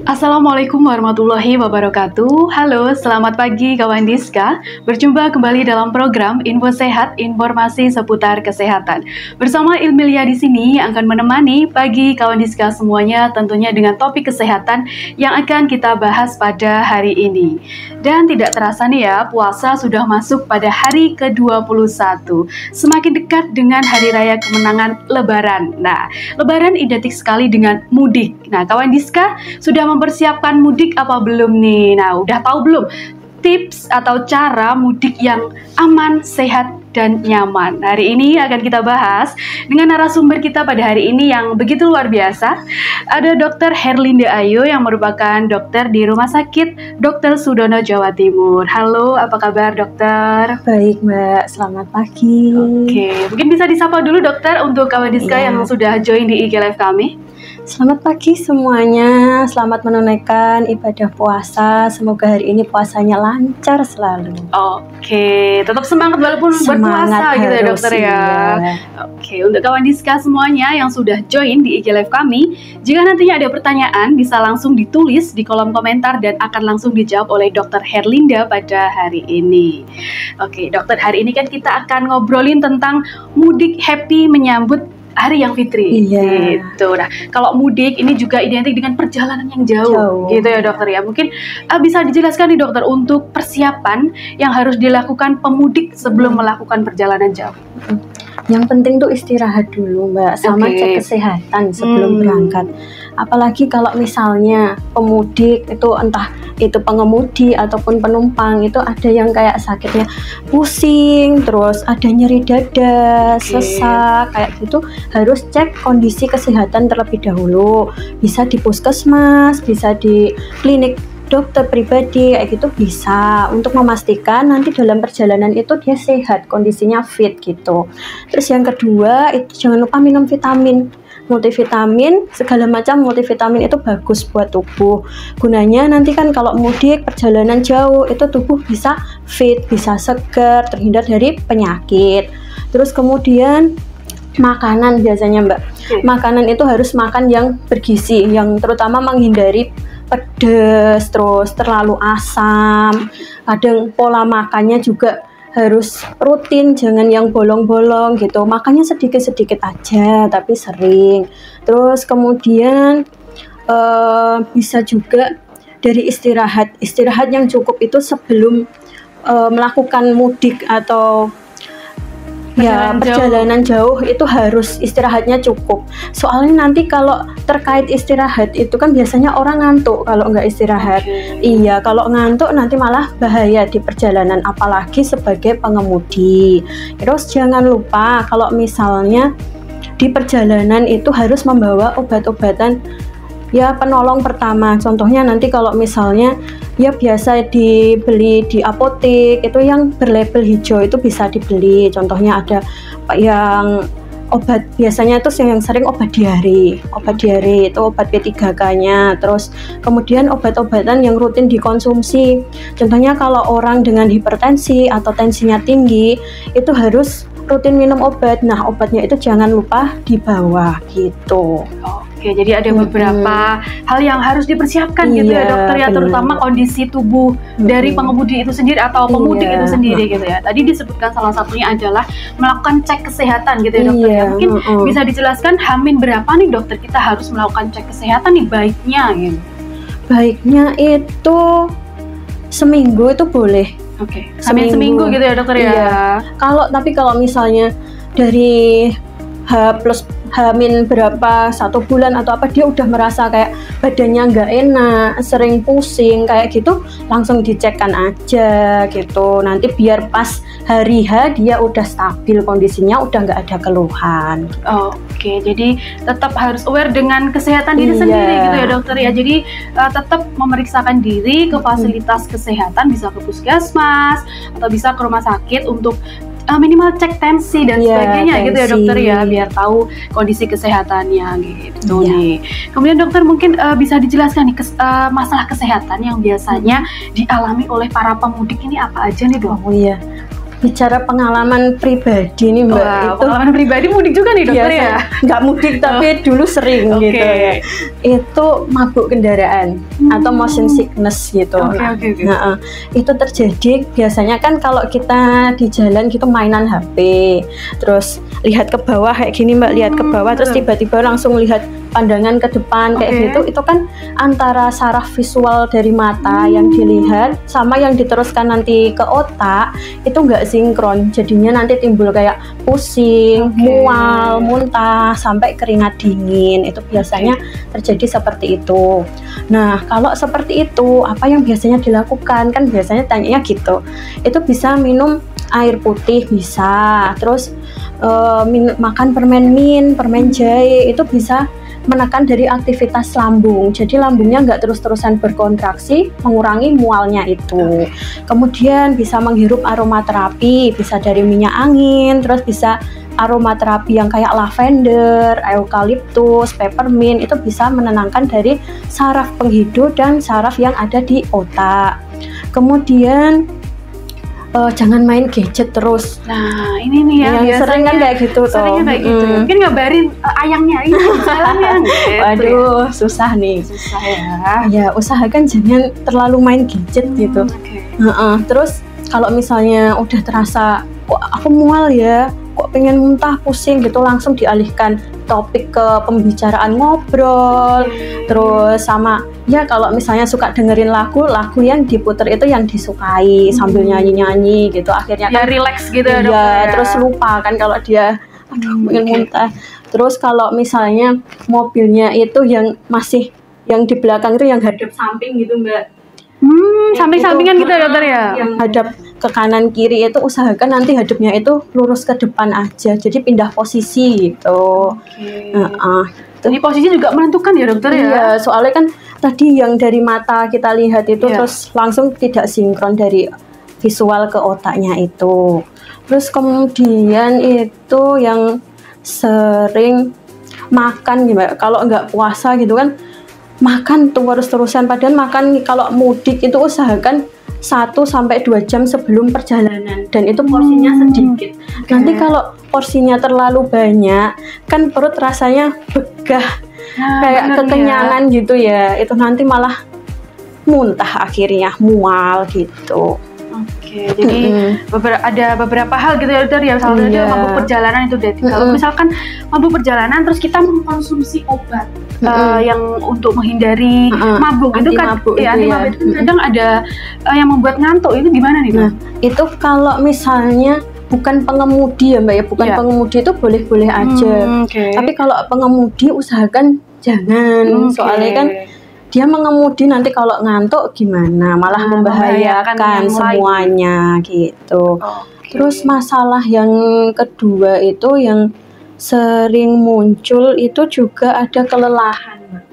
Assalamualaikum warahmatullahi wabarakatuh. Halo, selamat pagi kawan Diska. Berjumpa kembali dalam program Info Sehat, informasi seputar kesehatan. Bersama Ilmilia di sini yang akan menemani pagi kawan Diska semuanya, tentunya dengan topik kesehatan yang akan kita bahas pada hari ini. Dan tidak terasa nih ya, puasa sudah masuk pada hari ke-21. Semakin dekat dengan hari raya kemenangan Lebaran. Nah, Lebaran identik sekali dengan mudik. Nah, kawan Diska sudah mempersiapkan mudik apa belum nih? Nah, udah tahu belum tips atau cara mudik yang aman, sehat, dan nyaman? Hari ini akan kita bahas dengan narasumber kita pada hari ini yang begitu luar biasa. Ada Dr. Herlinda Ayu yang merupakan dokter di Rumah Sakit Dr. Sudono, Jawa Timur. Halo, apa kabar dokter? Baik Mbak, selamat pagi. Oke, mungkin bisa disapa dulu dokter untuk kawan Diska yang sudah join di IG Live kami. Selamat pagi semuanya, selamat menunaikan ibadah puasa. Semoga hari ini puasanya lancar selalu. Oke, tetap semangat walaupun berpuasa gitu ya dokter ya. Oke, untuk kawan Diska semuanya yang sudah join di IG Live kami, jika nantinya ada pertanyaan bisa langsung ditulis di kolom komentar dan akan langsung dijawab oleh Dr. Herlinda pada hari ini. Oke, dokter, hari ini kan kita akan ngobrolin tentang mudik happy menyambut Hari yang Fitri, gitu. Nah, kalau mudik ini juga identik dengan perjalanan yang jauh, gitu ya dokter ya. Mungkin bisa dijelaskan nih dokter untuk persiapan yang harus dilakukan pemudik sebelum melakukan perjalanan jauh. Yang penting tuh istirahat dulu Mbak, sama cek kesehatan sebelum berangkat. Apalagi kalau misalnya pemudik itu entah itu pengemudi ataupun penumpang itu ada yang kayak sakitnya pusing, terus ada nyeri dada, sesak, kayak gitu, harus cek kondisi kesehatan terlebih dahulu. Bisa di puskesmas, bisa di klinik dokter pribadi, kayak gitu bisa, untuk memastikan nanti dalam perjalanan itu dia sehat, kondisinya fit gitu. Terus yang kedua itu jangan lupa minum vitamin. Multivitamin, segala macam multivitamin itu bagus buat tubuh. Gunanya nanti kan kalau mudik perjalanan jauh itu tubuh bisa fit, bisa segar, terhindar dari penyakit. Terus kemudian makanan biasanya Mbak, makanan itu harus makan yang bergizi, yang terutama menghindari pedas, terus terlalu asam. Kadang pola makannya juga harus rutin, jangan yang bolong-bolong gitu, makannya sedikit-sedikit aja tapi sering. Terus kemudian bisa juga dari istirahat yang cukup itu sebelum melakukan mudik atau perjalanan jauh itu harus istirahatnya cukup. Soalnya nanti kalau terkait istirahat itu kan biasanya orang ngantuk kalau nggak istirahat. Iya, kalau ngantuk nanti malah bahaya di perjalanan, apalagi sebagai pengemudi. Terus jangan lupa kalau misalnya di perjalanan itu harus membawa obat-obatan ya penolong pertama. Contohnya nanti kalau misalnya ya biasa dibeli di apotek itu yang berlabel hijau itu bisa dibeli. Contohnya ada yang obat, biasanya itu yang sering obat diare itu obat P3K-nya. Terus kemudian obat-obatan yang rutin dikonsumsi. Contohnya kalau orang dengan hipertensi atau tensinya tinggi itu harus rutin minum obat. Nah, obatnya itu jangan lupa dibawa gitu. Oke, jadi ada beberapa hal yang harus dipersiapkan gitu ya dokter ya, terutama kondisi tubuh dari pengemudi itu sendiri atau pemudik itu sendiri gitu ya. Tadi disebutkan salah satunya adalah melakukan cek kesehatan gitu ya dokter ya. Mungkin bisa dijelaskan Hamin berapa nih dokter kita harus melakukan cek kesehatan nih baiknya gitu? Baiknya itu seminggu itu boleh. Hamin seminggu gitu ya dokter ya. Tapi kalau misalnya dari Hamin berapa, 1 bulan atau apa, dia udah merasa kayak badannya nggak enak, sering pusing kayak gitu, langsung dicekkan aja gitu. Nanti biar pas hari H dia udah stabil kondisinya, udah nggak ada keluhan. Oke, jadi tetap harus aware dengan kesehatan diri sendiri gitu ya dokter ya. Jadi tetap memeriksakan diri ke fasilitas kesehatan, bisa ke puskesmas atau bisa ke rumah sakit untuk minimal cek tensi dan sebagainya gitu ya dokter ya, biar tahu kondisi kesehatannya gitu nih. Kemudian dokter mungkin bisa dijelaskan nih masalah kesehatan yang biasanya dialami oleh para pemudik ini apa aja nih dok? bicara pengalaman pribadi nih Mbak, Wah, itu pengalaman pribadi mudik juga nih dokter ya? Nggak mudik tapi dulu sering gitu ya. Itu mabuk kendaraan atau motion sickness gitu. Nah, itu terjadi biasanya kan kalau kita di jalan gitu mainan HP, terus lihat ke bawah kayak gini Mbak, lihat ke bawah terus tiba-tiba langsung lihat pandangan ke depan kayak gitu. Itu kan antara saraf visual dari mata yang dilihat sama yang diteruskan nanti ke otak itu nggak sinkron, jadinya nanti timbul kayak pusing, mual, muntah sampai keringat dingin. Itu biasanya terjadi seperti itu. Nah, kalau seperti itu apa yang biasanya dilakukan? Kan biasanya tanyanya gitu. Itu bisa minum air putih bisa, terus makan permen jahe, itu bisa menekan dari aktivitas lambung, jadi lambungnya nggak terus-terusan berkontraksi, mengurangi mualnya itu. Kemudian bisa menghirup aromaterapi, bisa dari minyak angin, terus bisa aromaterapi yang kayak lavender, eukaliptus, peppermint, itu bisa menenangkan dari saraf penghidup dan saraf yang ada di otak. Kemudian jangan main gadget terus. Nah, ini nih ya, yang sering kan kayak gitu tuh. Seringnya kayak gitu. Mungkin ngabarin ayangnya ini jalannya. Gitu. Waduh, susah nih. Susah ya. Ya, usahakan jangan terlalu main gadget gitu. Terus kalau misalnya udah terasa kok aku mual ya, kok pengen muntah, pusing gitu, langsung dialihkan topik ke pembicaraan ngobrol. Terus sama ya kalau misalnya suka dengerin lagu yang diputer itu yang disukai sambil nyanyi-nyanyi gitu, akhirnya ya kan relax gitu ya, ya terus lupa kan kalau dia pengen muntah. Terus kalau misalnya mobilnya itu yang masih yang di belakang itu yang hadap samping gitu Mbak, samping-sampingan gitu ya dokter ya, yang hadap ke kanan kiri itu usahakan nanti hadapnya itu lurus ke depan aja, jadi pindah posisi gitu. Jadi posisi juga menentukan ya dokter ya? Iya, soalnya kan tadi yang dari mata kita lihat itu terus langsung tidak sinkron dari visual ke otaknya itu. Terus kemudian itu yang sering makan gimana, kalau nggak puasa gitu kan makan tuh terus-terusan, padahal makan kalau mudik itu usahakan 1-2 jam sebelum perjalanan dan itu porsinya sedikit. Nanti kalau porsinya terlalu banyak kan perut rasanya begah, kayak kekenyangan gitu ya, itu nanti malah muntah akhirnya, mual gitu. Jadi ada beberapa hal gitu ya dokter ya, salah satunya mabuk perjalanan itu deh. Kalau misalkan mabuk perjalanan terus kita mengkonsumsi obat yang untuk menghindari mabuk itu kan ya, anti-mabuk itu kan kadang ada yang membuat ngantuk, itu gimana nih? Nah, itu kalau misalnya bukan pengemudi ya Mbak ya, bukan pengemudi itu boleh-boleh aja. Tapi kalau pengemudi usahakan jangan, soalnya kan dia mengemudi nanti kalau ngantuk gimana, malah membahayakan semuanya gitu. Terus masalah yang kedua itu yang sering muncul itu juga ada kelelahan.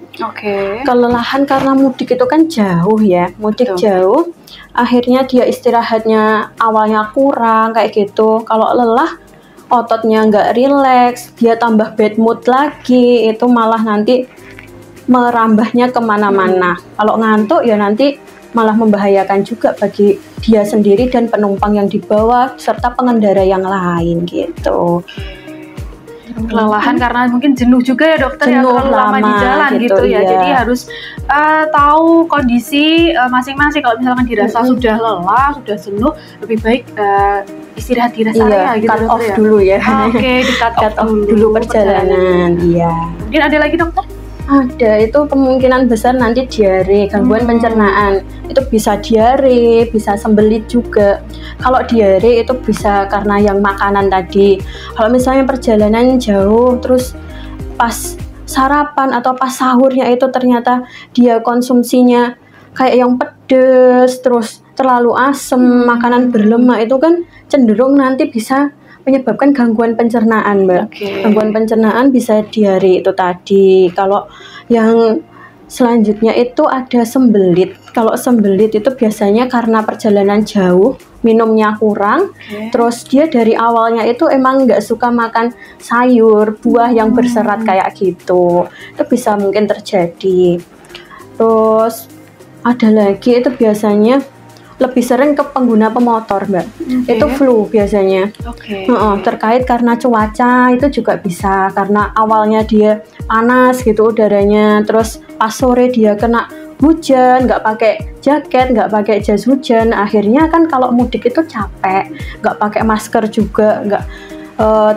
Kelelahan karena mudik itu kan jauh ya, mudik jauh, akhirnya dia istirahatnya awalnya kurang kayak gitu. Kalau lelah, ototnya nggak rileks, dia tambah bad mood lagi, itu malah nanti merambahnya kemana-mana. Kalau ngantuk ya nanti malah membahayakan juga bagi dia sendiri dan penumpang yang dibawa serta pengendara yang lain gitu. Kelelahan karena mungkin jenuh juga ya dokter, ya terlalu lama di jalan gitu ya. Jadi harus tahu kondisi masing-masing. Kalau misalkan dirasa sudah lelah, sudah jenuh, lebih baik istirahat di rest area gitu. Cut off dulu ya. Di cut off dulu perjalanan. Mungkin ada lagi dokter? Ada, itu kemungkinan besar nanti diare, gangguan pencernaan. Itu bisa diare, bisa sembelit juga. Kalau diare itu bisa karena yang makanan tadi. Kalau misalnya perjalanan jauh, terus pas sarapan atau pas sahurnya itu ternyata dia konsumsinya kayak yang pedes, terus terlalu asam, makanan berlemak, itu kan cenderung nanti bisa menyebabkan gangguan pencernaan Mbak. Gangguan pencernaan bisa diare itu tadi. Kalau yang selanjutnya itu ada sembelit. Kalau sembelit itu biasanya karena perjalanan jauh, minumnya kurang, terus dia dari awalnya itu emang nggak suka makan sayur, buah yang berserat kayak gitu. Itu bisa mungkin terjadi. Terus ada lagi itu biasanya lebih sering ke pengguna pemotor, Mbak. Itu flu biasanya. Terkait karena cuaca itu juga bisa, karena awalnya dia panas gitu udaranya, terus pas sore dia kena hujan, nggak pakai jaket, nggak pakai jas hujan, akhirnya kan kalau mudik itu capek, nggak pakai masker juga,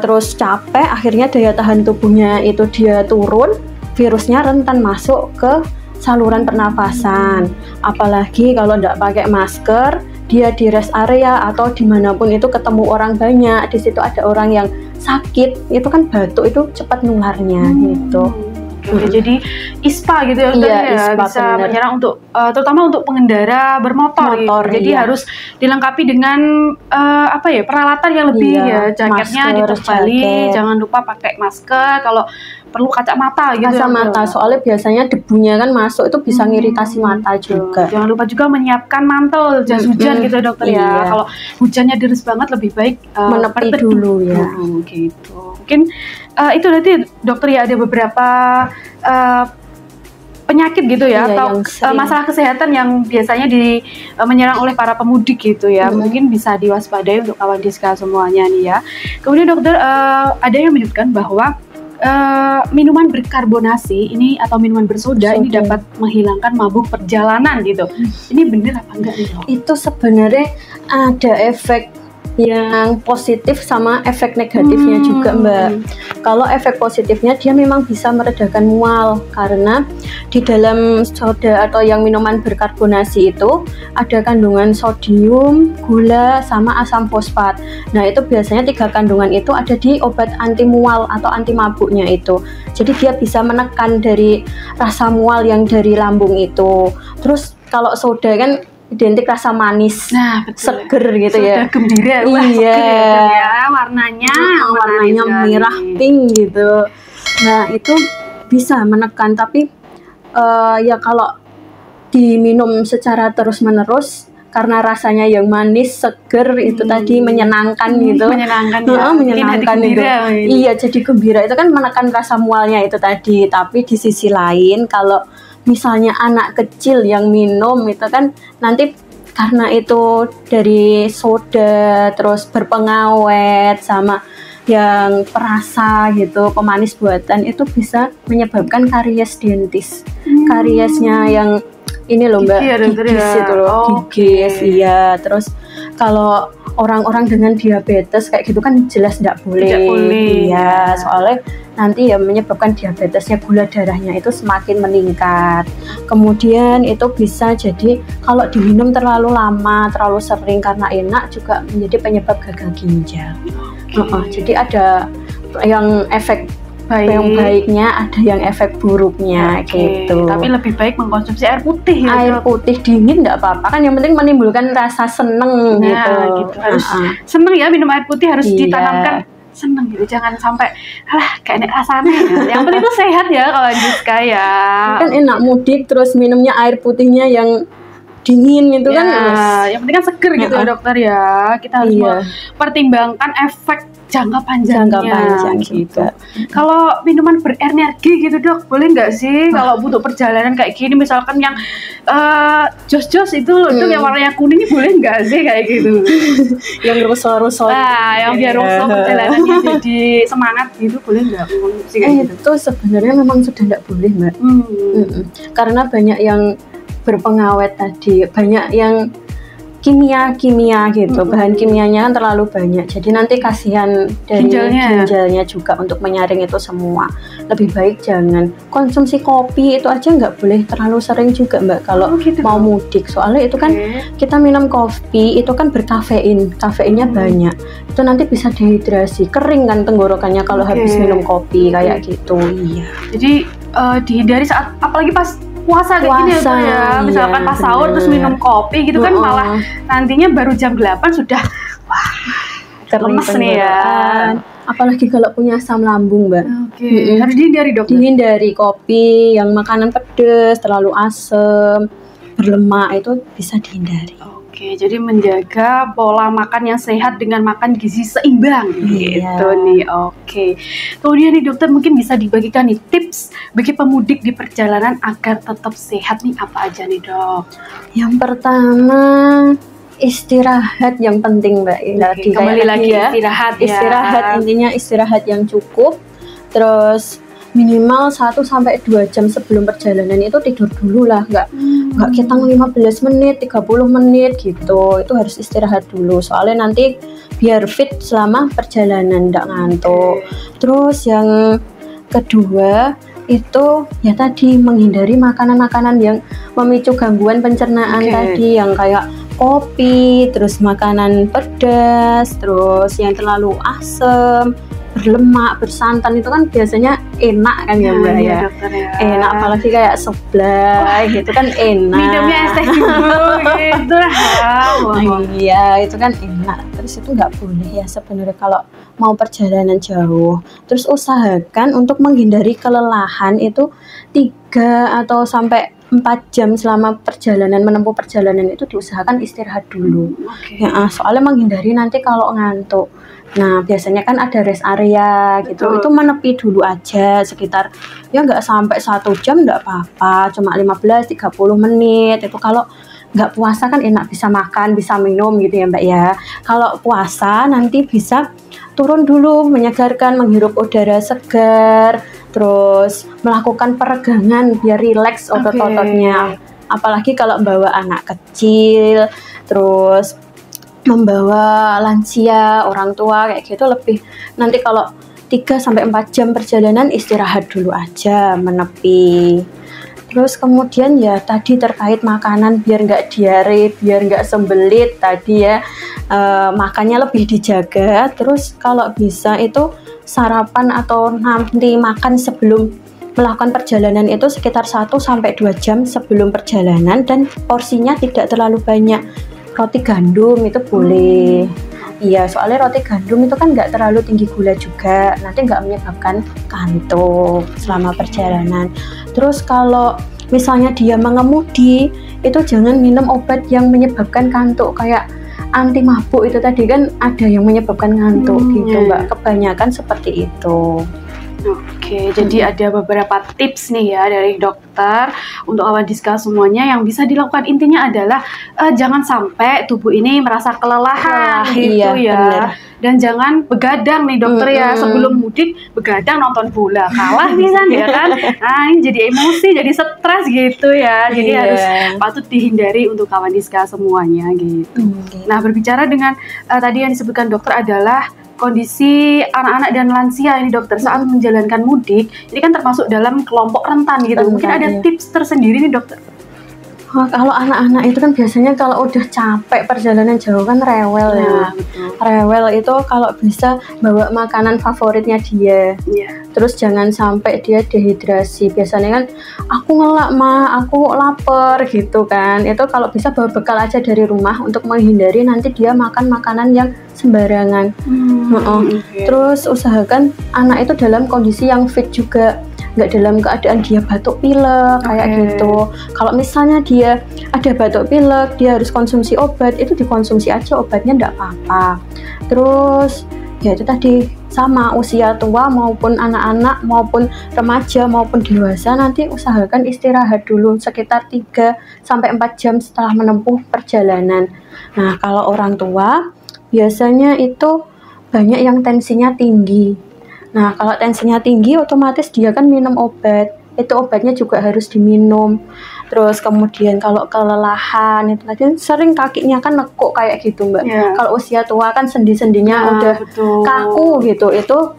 terus capek, akhirnya daya tahan tubuhnya itu dia turun, virusnya rentan masuk ke saluran pernafasan. Apalagi kalau nggak pakai masker, dia di rest area atau dimanapun itu ketemu orang banyak, di situ ada orang yang sakit, itu kan batuk itu cepat nularnya gitu. Jadi ISPA gitu ya, ISPA bisa menyerang untuk terutama untuk pengendara bermotor gitu. Jadi harus dilengkapi dengan peralatan yang lebih ya, jaketnya ditebali, jangan lupa pakai masker, kalau perlu kacamata gitu. Kacamata, soalnya biasanya debunya kan masuk itu bisa ngiritasi mata juga. Jangan lupa juga menyiapkan mantel, jas hujan gitu dokter ya. Kalau hujannya deras banget lebih baik menepi dulu ya. Gitu. Mungkin itu nanti dokter ya ada beberapa penyakit gitu ya, atau masalah kesehatan yang biasanya menyerang oleh para pemudik gitu ya. Mungkin bisa diwaspadai untuk kawan Diska semuanya nih ya. Kemudian dokter ada yang menyebutkan bahwa minuman berkarbonasi ini atau minuman bersoda ini dapat menghilangkan mabuk perjalanan gitu. Ini benar apa enggak nih dok? Itu sebenarnya ada efek yang positif sama efek negatifnya juga, Mbak. Kalau efek positifnya dia memang bisa meredakan mual, karena di dalam soda atau yang minuman berkarbonasi itu ada kandungan sodium, gula, sama asam fosfat. Nah itu biasanya 3 kandungan itu ada di obat anti mual atau anti mabuknya itu. Jadi dia bisa menekan dari rasa mual yang dari lambung itu. Terus kalau soda kan identik rasa manis, seger gitu ya. Sudah gembira, iya. Warnanya merah pink gitu. Nah itu bisa menekan, tapi ya kalau diminum secara terus menerus karena rasanya yang manis, seger itu tadi menyenangkan gitu. Menyenangkan itu. Iya, jadi gembira itu kan menekan rasa mualnya itu tadi. Tapi di sisi lain kalau misalnya anak kecil yang minum itu kan nanti karena itu dari soda terus berpengawet sama yang perasa gitu, pemanis buatan, itu bisa menyebabkan karies dentis. Kariesnya yang ini loh Mbak, gigis itu loh, gigis. Iya, terus kalau orang-orang dengan diabetes kayak gitu kan jelas tidak boleh. Iya, soalnya nanti ya menyebabkan diabetesnya, gula darahnya itu semakin meningkat. Kemudian itu bisa jadi kalau diminum terlalu lama, terlalu sering karena enak juga menjadi penyebab gagal ginjal. Jadi ada yang efek yang baiknya, ada yang efek buruknya gitu. Tapi lebih baik mengkonsumsi air putih ya. Air putih dingin nggak apa-apa kan, yang penting menimbulkan rasa seneng gitu. Harus seneng ya, minum air putih harus ditanamkan seneng gitu, jangan sampai kayak enak rasanya ya. Yang penting itu sehat ya kalau Diska ya. Kan enak mudik terus minumnya air putihnya yang dingin gitu kan. Yang penting kan seger gitu ya dokter ya. Kita harus mempertimbangkan efek jangka panjangnya gitu. Kalau minuman berenergi gitu dok, boleh nggak sih kalau butuh perjalanan kayak gini, misalkan yang jos-jos itu loh dok, yang warnanya kuning, boleh nggak sih kayak gitu? Yang rusol-rusol. Yang biar rusol perjalanannya jadi semangat gitu, boleh nggak? Itu sebenarnya memang sudah nggak boleh Mbak. Karena banyak yang berpengawet tadi, banyak yang kimia gitu, bahan kimianya kan terlalu banyak, jadi nanti kasihan dari ginjalnya juga untuk menyaring itu semua. Lebih baik jangan konsumsi kopi, itu aja nggak boleh terlalu sering juga Mbak kalau mau mudik, soalnya itu kan kita minum kopi itu kan berkafein, kafeinnya banyak, itu nanti bisa dehidrasi, kering kan tenggorokannya kalau habis minum kopi kayak gitu. Iya, jadi dihindari saat apalagi pas puasa kayak gini ya, misalkan pas sahur terus minum kopi gitu kan, malah nantinya baru jam 8 sudah lemes nih ya. Apalagi kalau punya asam lambung Mbak. Harus dihindari dok. Dihindari kopi yang makanan pedas, terlalu asam, berlemak, itu bisa dihindari. Oke, jadi menjaga pola makan yang sehat dengan makan gizi seimbang gitu nih. Oke. Kemudian nih dokter, mungkin bisa dibagikan nih tips bagi pemudik di perjalanan agar tetap sehat nih, apa aja nih dok? Yang pertama istirahat yang penting Mbak. Oke, kembali lagi ya. Istirahat intinya istirahat yang cukup. Terus minimal 1-2 jam sebelum perjalanan itu tidur dulu lah, nggak kita 15 menit, 30 menit gitu, itu harus istirahat dulu, soalnya nanti biar fit selama perjalanan, nggak ngantuk. Terus yang kedua itu ya tadi menghindari makanan-makanan yang memicu gangguan pencernaan tadi, yang kayak kopi, terus makanan pedas, terus yang terlalu asam, berlemak, bersantan itu kan biasanya enak kan ya Mbak ya. Dokter, ya. Enak apalagi kayak seblak gitu kan enak. Minumnya es teh dulu gitu lah. Iya itu kan enak. Terus itu nggak boleh ya sebenarnya kalau mau perjalanan jauh. Terus usahakan untuk menghindari kelelahan itu 3 atau sampai 4 jam selama perjalanan, menempuh perjalanan itu diusahakan istirahat dulu. Ya, soalnya menghindari nanti kalau ngantuk. Nah biasanya kan ada rest area gitu, itu menepi dulu aja sekitar ya nggak sampai 1 jam nggak apa-apa, cuma 15-30 menit itu. Kalau nggak puasa kan enak bisa makan, bisa minum gitu ya Mbak ya. Kalau puasa nanti bisa turun dulu, menyegarkan, menghirup udara segar, terus melakukan peregangan biar rileks otot-ototnya. Apalagi kalau bawa anak kecil, terus membawa lansia, orang tua kayak gitu, lebih nanti kalau 3-4 jam perjalanan istirahat dulu aja, menepi. Terus kemudian ya tadi terkait makanan biar nggak diare, biar nggak sembelit tadi ya, makannya lebih dijaga. Terus kalau bisa itu sarapan atau nanti makan sebelum melakukan perjalanan itu sekitar 1-2 jam sebelum perjalanan, dan porsinya tidak terlalu banyak. Roti gandum itu boleh. Iya, soalnya roti gandum itu kan nggak terlalu tinggi gula juga, nanti nggak menyebabkan kantuk selama perjalanan. Terus kalau misalnya dia mengemudi, itu jangan minum obat yang menyebabkan kantuk, kayak anti mabuk itu tadi kan ada yang menyebabkan ngantuk gitu Mbak, kebanyakan seperti itu. Oke, jadi ada beberapa tips nih ya dari dokter untuk Kawan Diska semuanya yang bisa dilakukan. Intinya adalah jangan sampai tubuh ini merasa kelelahan gitu ya. Bener. Dan jangan begadang nih dokter ya, sebelum mudik begadang nonton bola kalah nih kan ya kan. Nah ini jadi emosi, jadi stres gitu ya. Jadi harus patut dihindari untuk Kawan Diska semuanya gitu. Nah berbicara dengan tadi yang disebutkan dokter adalah kondisi anak-anak dan lansia ini dokter saat menjalankan mudik, ini kan termasuk dalam kelompok rentan gitu. Mungkin ada tips tersendiri nih dokter. Kalau anak-anak itu kan biasanya kalau udah capek perjalanan jauh kan rewel ya. Rewel itu kalau bisa bawa makanan favoritnya dia. Terus jangan sampai dia dehidrasi. Biasanya kan aku ngelak mah, aku lapar gitu kan. Itu kalau bisa bawa bekal aja dari rumah untuk menghindari nanti dia makan makanan yang sembarangan. Terus usahakan anak itu dalam kondisi yang fit juga, nggak dalam keadaan dia batuk pilek kayak gitu. Kalau misalnya dia ada batuk pilek, dia harus konsumsi obat, itu dikonsumsi aja obatnya, nggak apa-apa. Terus ya itu tadi, sama usia tua maupun anak-anak maupun remaja maupun dewasa, nanti usahakan istirahat dulu sekitar 3-4 jam setelah menempuh perjalanan. Nah kalau orang tua biasanya itu banyak yang tensinya tinggi. Nah kalau tensinya tinggi otomatis dia kan minum obat, itu obatnya juga harus diminum. Terus kemudian kalau kelelahan itu tadi sering kakinya kan nekuk kayak gitu Mbak. Kalau usia tua kan sendi-sendinya udah kaku gitu, itu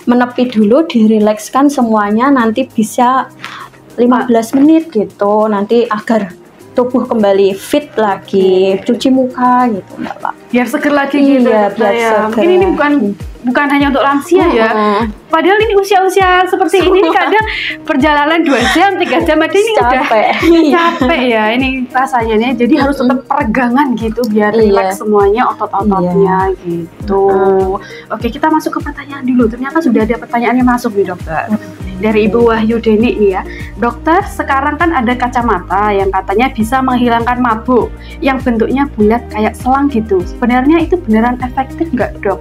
menepi dulu, dirilekskan semuanya, nanti bisa 15 menit gitu, nanti agar tubuh kembali fit lagi, cuci muka gitu Mbak Pak. Biar seger lagi gitu ya. Mungkin ini bukan hanya untuk lansia ya. Padahal ini usia-usia seperti ini kadang perjalanan 2 jam, 3 jam aja ini udah capek ya ini rasanya nih. Jadi harus tetap peregangan gitu biar rileks semuanya otot-ototnya gitu. Oke, kita masuk ke pertanyaan dulu. Ternyata sudah ada pertanyaan yang masuk nih dokter. dari Ibu Wahyudeni nih ya. Dokter, sekarang kan ada kacamata yang katanya bisa menghilangkan mabuk, yang bentuknya bulat kayak selang gitu. Sebenarnya itu beneran efektif nggak, Dok?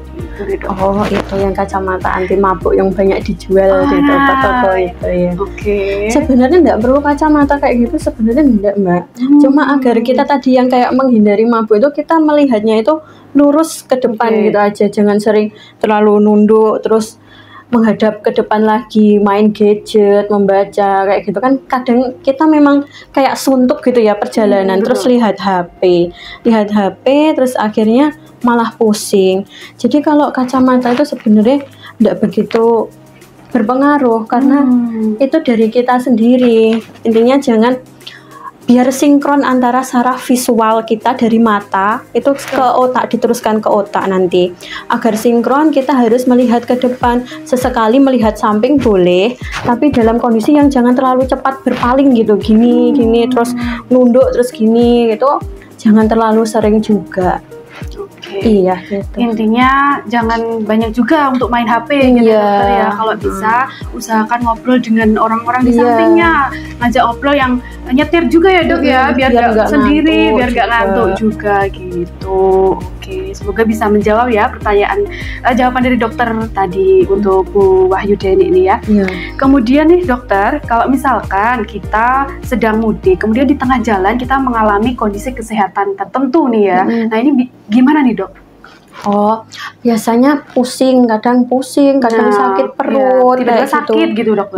Oh, itu yang kacamata anti mabuk yang banyak dijual di toko-toko itu ya. Oke. Sebenarnya nggak perlu kacamata kayak gitu, sebenarnya enggak, Mbak. Cuma agar kita tadi yang kayak menghindari mabuk itu, kita melihatnya itu lurus ke depan gitu aja, jangan sering terlalu nunduk terus menghadap ke depan lagi, main gadget, membaca kayak gitu kan. Kadang kita memang kayak suntuk gitu ya perjalanan, terus lihat HP, terus akhirnya malah pusing. Jadi kalau kacamata itu sebenarnya tidak begitu berpengaruh karena itu dari kita sendiri. Intinya jangan, biar sinkron antara saraf visual kita dari mata itu ke otak, diteruskan ke otak nanti. Agar sinkron kita harus melihat ke depan, sesekali melihat samping boleh, tapi dalam kondisi yang jangan terlalu cepat berpaling gitu, gini terus nunduk terus gini gitu, jangan terlalu sering juga. Iya gitu. Intinya jangan banyak juga untuk main HP gitu dokter ya. Kalau bisa usahakan ngobrol dengan orang-orang di sampingnya, ngajak ngobrol yang nyetir juga ya dok ya, biar nggak sendiri, biar nggak ngantuk juga gitu. Oke, semoga bisa menjawab ya pertanyaan, jawaban dari dokter tadi untuk Bu Wahyudeni ini ya. Kemudian nih dokter, kalau misalkan kita sedang mudik, kemudian di tengah jalan kita mengalami kondisi kesehatan tertentu nih ya. Nah ini gimana nih dok? Oh, biasanya kadang sakit perut, tiba-tiba sakit gitu dok.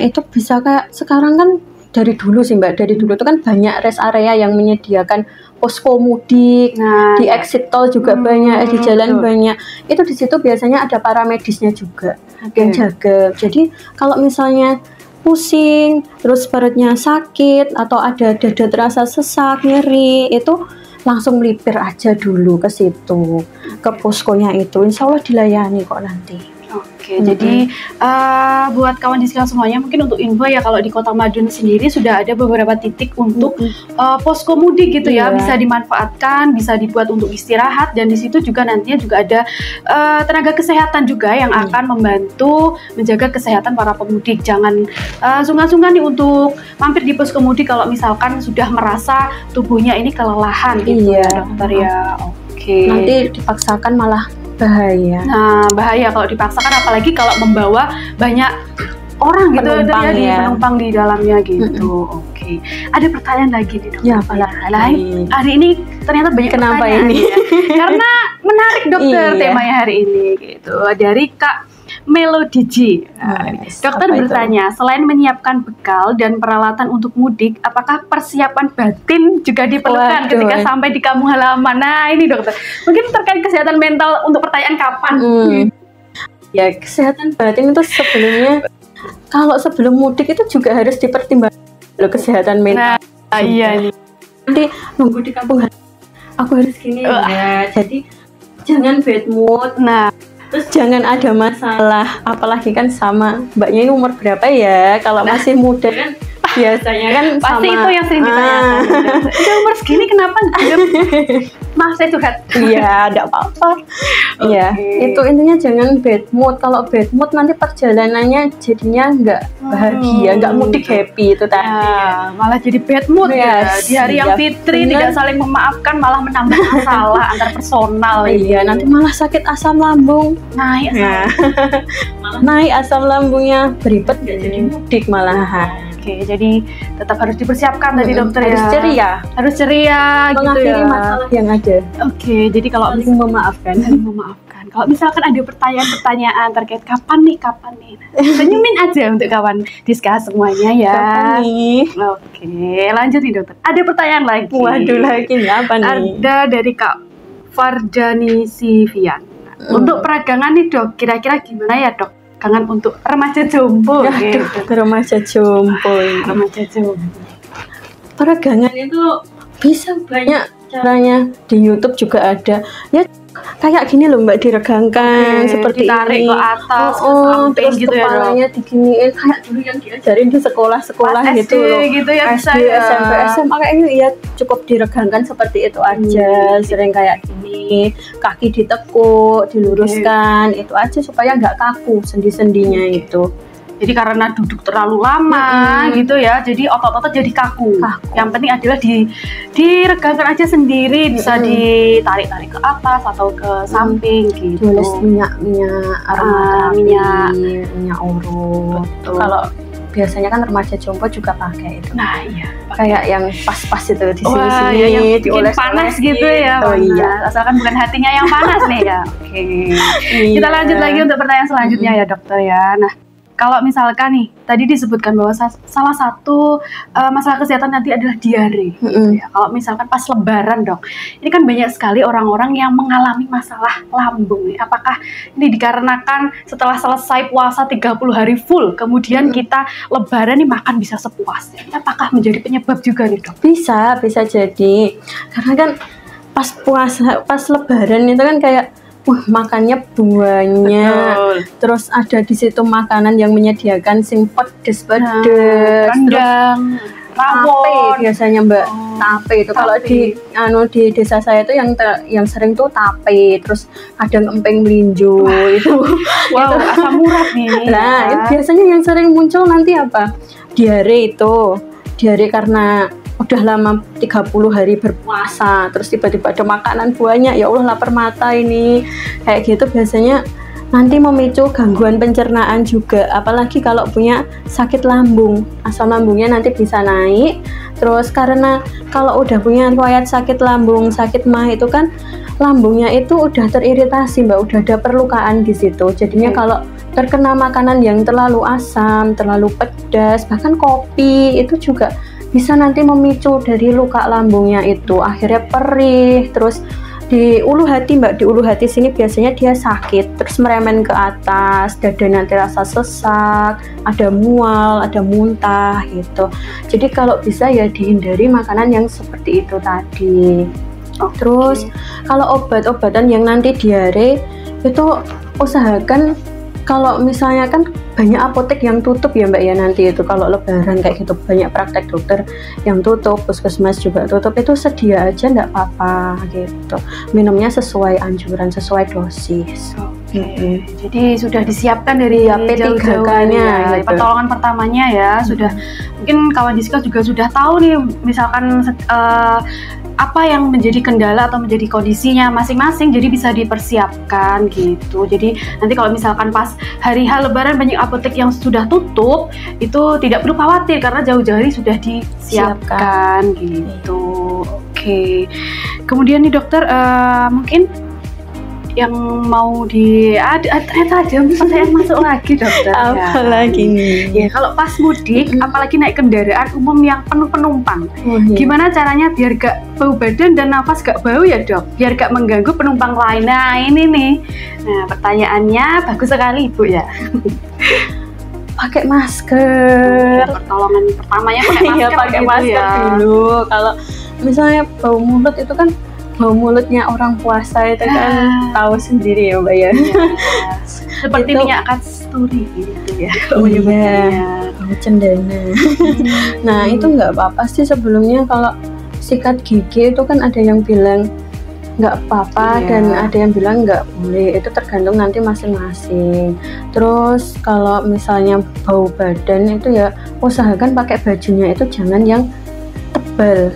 Itu bisa kayak sekarang kan, dari dulu sih Mbak, dari dulu itu kan banyak rest area yang menyediakan posko mudik, di exit tol juga banyak, di jalan banyak. Itu di situ biasanya ada paramedisnya juga yang jaga. Jadi kalau misalnya pusing, terus perutnya sakit, atau ada dada terasa sesak, nyeri, itu langsung melipir aja dulu ke situ, ke poskonya itu. Insya Allah dilayani kok nanti. Oke, jadi buat kawan diskal semuanya, mungkin untuk info ya, kalau di Kota Madiun sendiri sudah ada beberapa titik untuk posko mudik gitu ya, bisa dimanfaatkan, bisa dibuat untuk istirahat, dan di situ juga nantinya juga ada tenaga kesehatan juga yang akan membantu menjaga kesehatan para pemudik. Jangan sungkan-sungkan nih untuk mampir di posko mudik kalau misalkan sudah merasa tubuhnya ini kelelahan gitu ya dokter ya. Oke. Nanti dipaksakan malah bahaya. Nah, bahaya kalau dipaksakan, apalagi kalau membawa banyak orang gitu penumpang di dalamnya gitu. Oke. Ada pertanyaan lagi nih dok. Ya, apalagi hari ini ternyata banyak pertanyaan ini? Ya. Karena menarik dokter temanya hari ini gitu. Dari Kak Melody G. Dokter bertanya, selain menyiapkan bekal dan peralatan untuk mudik, apakah persiapan batin juga diperlukan ketika sampai di kampung halaman? Nah ini dokter, mungkin terkait kesehatan mental untuk pertanyaan kapan? Ya, kesehatan batin itu sebelumnya, kalau sebelum mudik itu juga harus dipertimbangkan kesehatan mental. Nah, iya nih. Nanti nunggu di kampung halaman, aku harus gini ya. Jadi jangan bad mood. Terus jangan ada masalah, apalagi kan sama mbaknya ini umur berapa ya? Kalau masih muda kan biasanya kan pasti sama. Itu yang sering ditanyakan. Udah umur segini kenapa? Maaf saya curhat. Iya, tidak apa-apa. Iya, itu intinya jangan bad mood. Kalau bad mood nanti perjalanannya jadinya nggak bahagia, nggak mudik happy itu tadi. Malah jadi bad mood ya. Di hari yang fitri tidak saling memaafkan, malah menambah masalah antar personal. Iya, nanti malah sakit asam lambung. Naik asam lambungnya, beribet nggak jadi mudik malahan. Oke, jadi tetap harus dipersiapkan tadi dokter ya. Harus ceria mengakhiri masalah yang ada. Oke, jadi kalau saling memaafkan. Kalau misalkan ada pertanyaan terkait kapan nih, senyumin aja untuk kawan diskus semuanya ya. Kapan nih? Oke, lanjut nih dokter. Ada pertanyaan lagi. Waduh, lagi nih apa nih? Ada dari Kak Fardani Sivian. Untuk peragangan nih dok, kira-kira gimana ya dok? Kangen untuk remaja jompo gitu. Remaja jompo. Peragangan itu bisa banyak caranya, di YouTube juga ada ya, kayak gini loh mbak, diregangkan seperti ditarik ini ke atas, ke samping terus gitu kepalanya diginiin kayak dulu yang diajarin di sekolah-sekolah gitu loh, gitu ya, SD, SMP, SMA kayak ini ya, cukup diregangkan seperti itu aja. Sering kayak gini, kaki ditekuk, diluruskan, itu aja supaya nggak kaku sendi-sendinya itu. Jadi karena duduk terlalu lama gitu ya, jadi otot-otot jadi kaku. Yang penting adalah diregangkan aja sendiri, bisa ditarik-tarik ke atas atau ke samping gitu. Tulis minyak aromaterapi, minyak urut. Kalau biasanya kan remaja jompo juga pakai itu. Nah iya, kayak yang pas-pas itu di sini-sini, ya, yang bikin panas gitu ya. Oh iya, asalkan bukan hatinya yang panas nih ya. Oke. Kita lanjut lagi untuk pertanyaan selanjutnya ya dokter ya. Nah, kalau misalkan nih, tadi disebutkan bahwa salah satu masalah kesehatan nanti adalah diare. Gitu ya. Kalau misalkan pas lebaran dok, ini kan banyak sekali orang-orang yang mengalami masalah lambung nih. Apakah ini dikarenakan setelah selesai puasa 30 hari full, kemudian kita lebaran nih makan bisa sepuasnya? Apakah menjadi penyebab juga nih dok? Bisa jadi. Karena kan pas puasa, pas lebaran itu kan kayak makannya banyak. Betul. Terus ada di situ makanan yang menyediakan sing pedes, rendang, rawon biasanya Mbak. Tape itu kalau di desa saya itu yang sering tuh tape, terus ada emping melinjo itu. Wow, asam urat nih. Nah, biasanya yang sering muncul nanti apa? Diare itu. Diare karena udah lama 30 hari berpuasa, terus tiba-tiba ada makanan banyak, ya Allah lapar mata ini. Kayak gitu biasanya nanti memicu gangguan pencernaan juga, apalagi kalau punya sakit lambung, asam lambungnya nanti bisa naik. Terus karena kalau udah punya riwayat sakit lambung, sakit MAH itu kan lambungnya itu udah teriritasi Mbak, udah ada perlukaan di situ. Jadinya kalau terkena makanan yang terlalu asam, terlalu pedas, bahkan kopi itu juga bisa nanti memicu dari luka lambungnya itu, akhirnya perih. Terus di ulu hati Mbak, di ulu hati sini biasanya dia sakit, terus meremen ke atas, dada nanti rasa sesak, ada mual, ada muntah gitu. Jadi kalau bisa ya dihindari makanan yang seperti itu tadi. Terus kalau obat-obatan yang nanti diare itu usahakan, kalau misalnya kan banyak apotek yang tutup ya Mbak ya nanti itu kalau lebaran kayak gitu, banyak praktek dokter yang tutup, puskesmas juga tutup, itu sedia aja nggak apa-apa gitu, minumnya sesuai anjuran, sesuai dosis. Jadi sudah disiapkan dari P3K-nya gitu. Pertolongan pertamanya ya sudah, mungkin kawan Diska juga sudah tahu nih misalkan apa yang menjadi kendala atau menjadi kondisinya masing-masing, jadi bisa dipersiapkan gitu. Jadi nanti kalau misalkan pas hari H lebaran banyak apotek yang sudah tutup, itu tidak perlu khawatir karena jauh-jauh hari sudah disiapkan gitu. Oke. Kemudian nih dokter, mungkin yang mau ternyata ada pertanyaan masuk lagi dokter. Apalagi nih? Ya kalau pas mudik, apalagi naik kendaraan umum yang penuh penumpang, gimana caranya biar gak bau badan dan nafas gak bau ya dok? Biar gak mengganggu penumpang lain. Nah ini nih, nah pertanyaannya bagus sekali Ibu ya. Pakai masker. Pertolongan pertamanya pakai masker. Ya, pakai gitu masker ya. dulu. Kalau misalnya bau mulut itu kan, bau mulutnya orang puasa itu kan tahu sendiri ya Mbak ya. Seperti minyak kasturi gitu ya. Iya, bau cendana. Nah itu nggak apa-apa sih sebelumnya. Kalau sikat gigi itu kan ada yang bilang nggak apa-apa dan ada yang bilang nggak boleh, itu tergantung nanti masing-masing. Terus kalau misalnya bau badan itu ya usahakan pakai bajunya itu jangan yang tebal.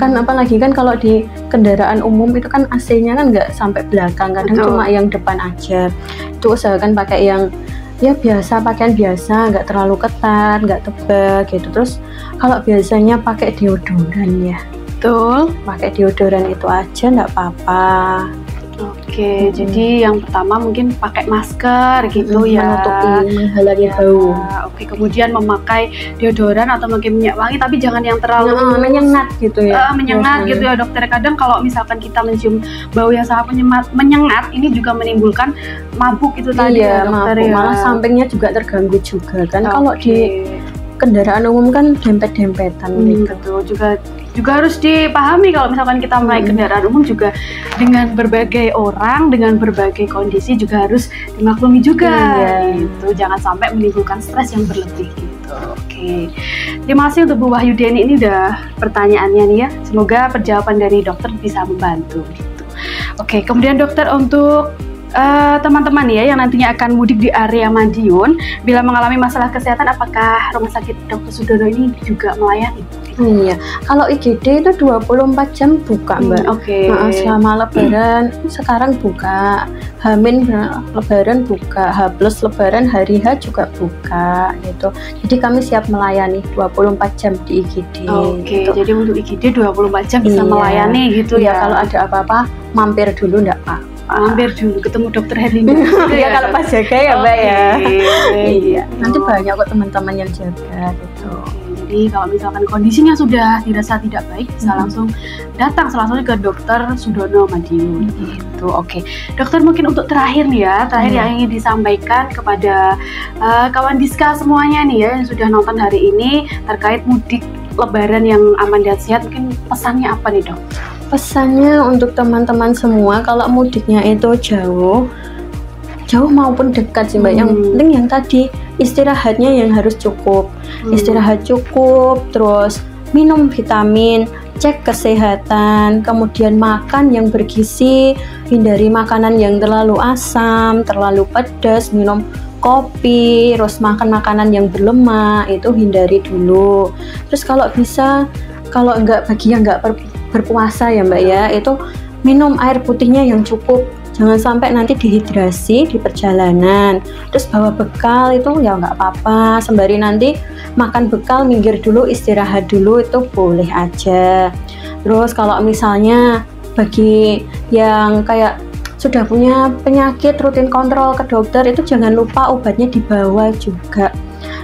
Kan apalagi kan kalau di kendaraan umum itu kan AC-nya kan nggak sampai belakang, kadang cuma yang depan aja. Itu usahakan pakai yang ya biasa, pakaian biasa, nggak terlalu ketat, nggak tebal gitu. Terus kalau biasanya pakai deodoran ya, betul, pakai deodoran itu aja nggak apa-apa. Oke, jadi yang pertama mungkin pakai masker gitu ya, menutupi, menghalangi bau. Oke, kemudian memakai deodoran atau mungkin minyak wangi, tapi jangan yang terlalu menyengat gitu ya. Menyengat gitu ya dokter. Kadang kalau misalkan kita mencium bau yang sangat menyengat, ini juga menimbulkan mabuk itu tadi ya dokter ya. Malah sampingnya juga terganggu juga kan. Kalau di kendaraan umum kan dempet-dempetan gitu. Juga harus dipahami kalau misalkan kita naik kendaraan umum juga dengan berbagai orang, dengan berbagai kondisi juga harus dimaklumi juga gitu. Jangan sampai menimbulkan stres yang berlebih gitu. Oke. Terima kasih untuk Bu Wahyudeni, ini udah pertanyaannya nih ya. Semoga perjawaban dari dokter bisa membantu gitu. Oke, kemudian dokter untuk teman-teman ya yang nantinya akan mudik di area Madiun, bila mengalami masalah kesehatan, apakah Rumah Sakit Dr. Sudono ini juga melayani? Iya, kalau IGD itu 24 jam buka, Mbak. Oke. Selama Lebaran sekarang buka, H-min Lebaran buka, H+ Lebaran hari H juga buka gitu. Jadi kami siap melayani 24 jam di IGD. Oke, gitu. jadi untuk IGD 24 jam bisa melayani gitu ya. Kalau ada apa-apa mampir dulu enggak apa-apa. Mampir dulu ketemu Dokter Herlinda. Iya, kalau pas jaga ya, Mbak ya. Iya. Nanti banyak kok teman-teman yang jaga gitu. Jadi kalau misalkan kondisinya sudah dirasa tidak baik, bisa langsung datang langsung ke Dokter Sudono Madiun gitu. Oke, dokter, mungkin untuk terakhir nih ya, yang ingin disampaikan kepada kawan Diska semuanya nih ya yang sudah nonton hari ini terkait mudik Lebaran yang aman dan sehat, mungkin pesannya apa nih, Dok? Pesannya untuk teman-teman semua, kalau mudiknya itu jauh maupun dekat sih, Mbak. Yang penting yang tadi istirahatnya yang harus cukup. Istirahat cukup, terus minum vitamin, cek kesehatan, kemudian makan yang bergizi, hindari makanan yang terlalu asam, terlalu pedas, minum kopi, terus makan makanan yang berlemak itu hindari dulu. Terus kalau bisa, kalau enggak bagi yang enggak berpuasa ya, Mbak ya, itu minum air putihnya yang cukup. Jangan sampai nanti dehidrasi di perjalanan. Terus bawa bekal itu ya nggak apa-apa, sembari nanti makan bekal, minggir dulu, istirahat dulu, itu boleh aja. Terus kalau misalnya bagi yang kayak sudah punya penyakit, rutin kontrol ke dokter, itu jangan lupa obatnya dibawa juga,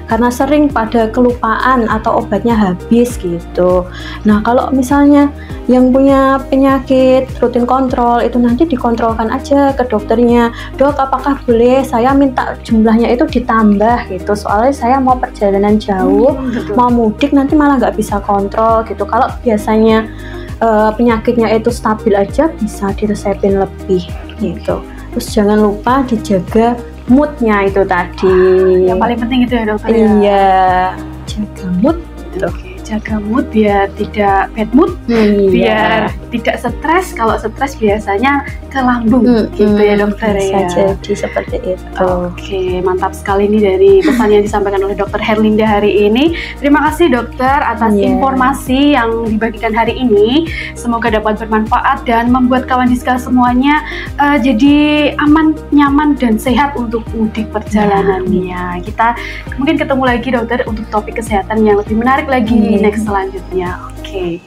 karena sering pada kelupaan atau obatnya habis gitu. Nah, kalau misalnya yang punya penyakit rutin kontrol, itu nanti dikontrolkan aja ke dokternya. Dok, apakah boleh saya minta jumlahnya itu ditambah gitu, soalnya saya mau perjalanan jauh, mau mudik nanti malah nggak bisa kontrol gitu. Kalau biasanya penyakitnya itu stabil aja, bisa diresepin lebih gitu. Terus jangan lupa dijaga moodnya itu tadi. Yang paling penting itu ya, dokter. Iya, jaga mood gitu. Jaga mood biar tidak bad mood, biar tidak stres. Kalau stres biasanya ke lambung gitu ya, dokter ya. Jadi seperti itu. Oke, mantap sekali nih dari pesan yang disampaikan oleh Dokter Herlinda hari ini. Terima kasih dokter atas informasi yang dibagikan hari ini. Semoga dapat bermanfaat dan membuat kawan Diska semuanya jadi aman, nyaman dan sehat untuk mudik perjalanannya. Kita mungkin ketemu lagi dokter untuk topik kesehatan yang lebih menarik lagi next selanjutnya. Oke.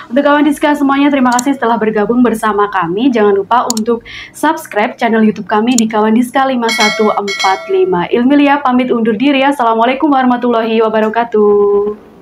Untuk kawan Diska semuanya, terima kasih telah bergabung bersama kami. Jangan lupa untuk subscribe channel YouTube kami di Kawan Diska 5145. Ilmilia pamit undur diri. Assalamualaikum warahmatullahi wabarakatuh.